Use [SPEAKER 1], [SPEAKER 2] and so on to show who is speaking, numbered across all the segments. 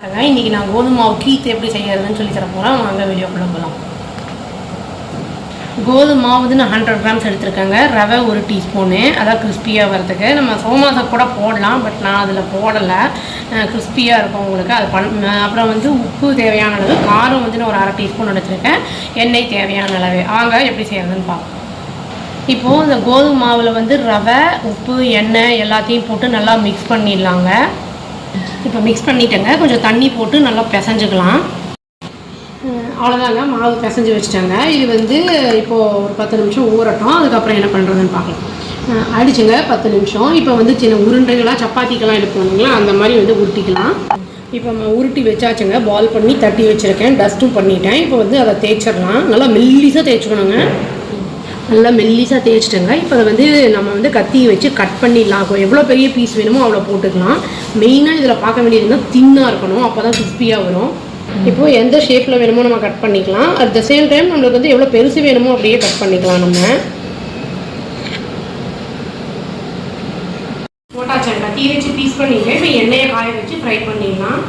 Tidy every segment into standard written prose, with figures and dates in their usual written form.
[SPEAKER 1] இன்றைக்கி நான் கோதுமை மாவு கீத்து எப்படி செய்யறதுன்னு சொல்லி தர போகிறேன். வாங்க வீடியோக்குள்ளே போகலாம். கோதுமை மாவு வந்து நான் 100 கிராம்ஸ் எடுத்துருக்கேங்க. ரவை 1 டீஸ்பூனு, அதான் கிறிஸ்பியாக வரதுக்கு. நம்ம சோமாசை கூட போடலாம், பட் நான் அதில் போடலை. கிறிஸ்பியாக இருக்கும் உங்களுக்கு. அது அப்புறம் வந்து உப்பு தேவையான அளவு, காரம் வந்து நான் ஒரு 1/2 டீஸ்பூன் எடுத்துருக்கேன், எண்ணெய் தேவையான அளவு. வாங்க எப்படி செய்யறதுன்னு பார்ப்போம். இப்போது இந்த கோதுமை மாவில் வந்து ரவை, உப்பு, எண்ணெய் எல்லாத்தையும் போட்டு நல்லா மிக்ஸ் பண்ணிடலாங்க. இப்போ மிக்ஸ் பண்ணிட்டேங்க. கொஞ்சம் தண்ணி போட்டு நல்லா பிசைஞ்சுக்கலாம். அவ்வளோதாங்க, மாவு பிசைஞ்சு வச்சுட்டாங்க. இது வந்து இப்போது ஒரு 10 நிமிஷம் ஊறட்டும். அதுக்கப்புறம் என்ன பண்ணுறதுன்னு பார்க்கலாம். அடிச்சுங்க 10 நிமிஷம். இப்போ வந்து சின்ன உருண்டைகளாக சப்பாத்திக்கெல்லாம் எடுப்போங்களா, அந்த மாதிரி வந்து உருட்டிக்கலாம். இப்போ நம்ம உருட்டி வச்சாச்சுங்க. பால் பண்ணி தட்டி வச்சுருக்கேன், டஸ்ட்டும் பண்ணிட்டேன். இப்போ வந்து அதை தேய்ச்சிடலாம். நல்லா மெல்லிசாக தேய்ச்சிக்கணுங்க. நல்லா மெல்லிசாக தேய்ச்சிட்டேங்க. இப்போ அதை வந்து நம்ம வந்து கத்தி வச்சு கட் பண்ணிடலாம். எவ்வளோ பெரிய பீஸ் வேணுமோ அவ்வளோ போட்டுக்கலாம். மெயினாக இதில் பார்க்க வேண்டியதுன்னா தின்னாக இருக்கணும், அப்போ தான் கிறிஸ்பியாக வரும். இப்போது எந்த ஷேப்பில் வேணுமோ நம்ம கட் பண்ணிக்கலாம். அட் த சேம் டைம் நம்மளுக்கு வந்து எவ்வளோ பெருசு வேணுமோ அப்படியே கட் பண்ணிக்கலாம். நம்ம போட்டாச்சாங்க, தீ வச்சு பீஸ் பண்ணிட்டு இப்போ எண்ணெயை காய வச்சு ஃப்ரை பண்ணிடலாம்.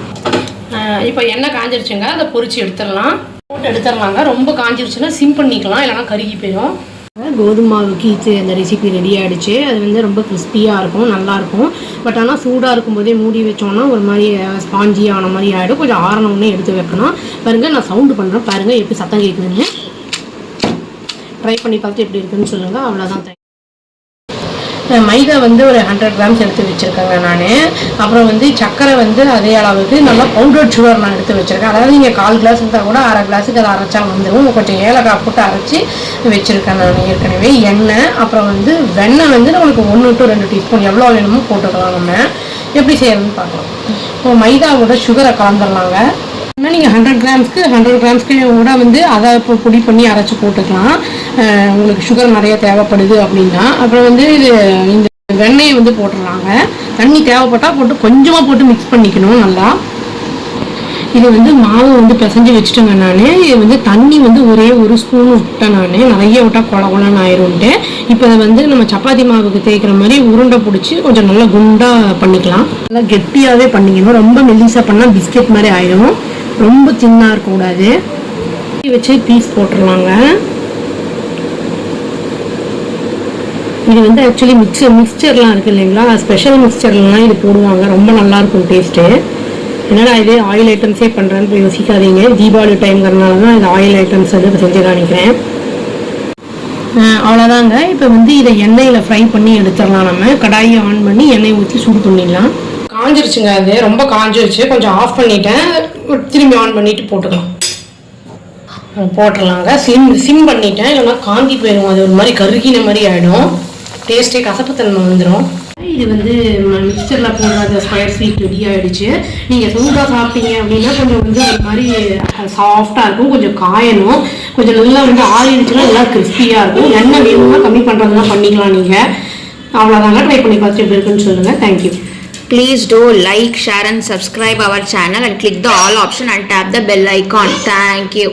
[SPEAKER 1] இப்போ எண்ணெய் காஞ்சிருச்சுங்க, அதை பொரிச்சு எடுத்துடலாம். போட்டு எடுத்துடலாங்க. ரொம்ப காஞ்சிருச்சுன்னா சிம் பண்ணிக்கலாம், இல்லைனா கருகி போயிடும். கோதுமை மாவு கீத்து அந்த ரெசிபி ரெடி ஆகிடுச்சு. அது வந்து ரொம்ப கிறிஸ்பியாக இருக்கும், நல்லாயிருக்கும். பட் ஆனால் சூடாக இருக்கும்போதே மூடி வச்சோன்னா ஒரு மாதிரி ஸ்பாஞ்சி ஆன மாதிரி ஆகிடும். கொஞ்சம் ஆறணுன்னே எடுத்து வைக்கணும். பாருங்கள், நான் சவுண்டு பண்ணுறேன், பாருங்கள் எப்படி சத்தம் கேட்குதுன்னு. ட்ரை பண்ணி பார்த்துட்டு எப்படி இருக்குன்னு சொல்லுங்கள். அவ்வளோதான். மைதா வந்து ஒரு 100 கிராம்ஸ் எடுத்து வச்சுருக்கேங்க நான். அப்புறம் வந்து சர்க்கரை வந்து அதே அளவுக்கு நல்லா பவுடர்ட் சுகர் நான் எடுத்து வச்சுருக்கேன். அதாவது நீங்கள் 1/4 கிளாஸ் இருந்தால் கூட 1/2 கிளாஸுக்கு அதை அரைச்சா வந்துடும். கொஞ்சம் ஏலக்காய் போட்டு அரைச்சி வச்சுருக்கேன் நான் ஏற்கனவே. எண்ணெய், அப்புறம் வந்து வெண்ணெய் வந்து நம்மளுக்கு 1 to 2 டீஸ்பூன் எவ்வளோ வேணுமோ போட்டுக்கலாம். நம்ம எப்படி செய்யறதுன்னு பார்க்கலாம். இப்போ மைதாவோட சுகரை கலந்துடலாங்க. ஆனால் நீங்கள் 100 கிராம்ஸ்க்கு கூட வந்து அதை இப்போ பொடி பண்ணி அரைச்சி போட்டுக்கலாம், உங்களுக்கு சுகர் நிறைய தேவைப்படுது அப்படின்னா. அப்புறம் வந்து இந்த வெண்ணெயை வந்து போட்டுடலாங்க. தண்ணி தேவைப்பட்டால் போட்டு கொஞ்சமாக போட்டு மிக்ஸ் பண்ணிக்கணும் நல்லா. இது வந்து மாவு வந்து பிசைஞ்சு வச்சுட்டேங்க நான். இது வந்து தண்ணி வந்து ஒரே 1 ஸ்பூன் விட்டேன் நான், நிறைய விட்டால் கொலன்னு ஆயிரும்ட்டு. இப்போ அதை வந்து நம்ம சப்பாத்தி மாவுக்கு தேய்க்கிற மாதிரி உருண்டை பிடிச்சி கொஞ்சம் நல்லா குண்டாக பண்ணிக்கலாம். நல்லா கெட்டியாகவே பண்ணிக்கணும். ரொம்ப மெல்லிசாக பண்ணால் பிஸ்கெட் மாதிரி ஆயிடும். ரொம்ப சின்னதாக இருக்கக்கூடாது. வச்சு பீஸ் போட்டுடலாங்க. இது வந்து ஆக்சுவலி மிக்சர்லாம் இருக்குது இல்லைங்களா, ஸ்பெஷல் மிக்சர்லாம் இது போடுவாங்க. ரொம்ப நல்லாயிருக்கும் டேஸ்ட்டு. என்னடா இது ஆயில் ஐட்டம்ஸே பண்ணுறேன்னு யோசிக்காதீங்க. தீபாவளி டைம்ங்கிறதுனால தான் இது ஆயில் ஐட்டம்ஸ் வந்து செஞ்சு காணிக்கிறேன். அவ்வளோதாங்க. இப்போ வந்து இதை எண்ணெயில் ஃப்ரை பண்ணி எடுத்துடலாம். நம்ம கடாயை ஆன் பண்ணி எண்ணெய் ஊற்றி சூடு பண்ணிடலாம். காஞ்சிருச்சுங்க, அது ரொம்ப காஞ்சிருச்சு. கொஞ்சம் ஆஃப் பண்ணிட்டேன், திரும்பி ஆன் பண்ணிட்டு போட்டுக்கலாம். போட்டுடலாங்க. சிம் பண்ணிட்டேன், இல்லைன்னா காந்தி போயிடும். அது ஒரு மாதிரி கருகின மாதிரி ஆகிடும். டேஸ்ட்டே கசப்புத்தன்மை வந்துடும். இது வந்து மிக்சரில் போடுற ஸ்கொயர் ஸ்வீட் ரெடி ஆகிடுச்சு. நீங்கள் சூடாக சாப்பிட்டீங்க அப்படின்னா கொஞ்சம் வந்து ஒரு மாதிரி சாஃப்டாக இருக்கும். கொஞ்சம் காயணும், கொஞ்சம் நல்லா வந்து ஆறிடுச்சுன்னா நல்லா கிறிஸ்பியாக இருக்கும். எண்ணெய் வேணும்னா கம்மி பண்ணுறதுலாம் பண்ணிக்கலாம் நீங்கள். அவ்வளோதாங்க. ட்ரை பண்ணி பார்த்துட்டு எப்படி இருக்குன்னு சொல்லுங்கள். Thank you.
[SPEAKER 2] Please do like, share and subscribe our channel and click the all option and tap the bell icon. Thank you.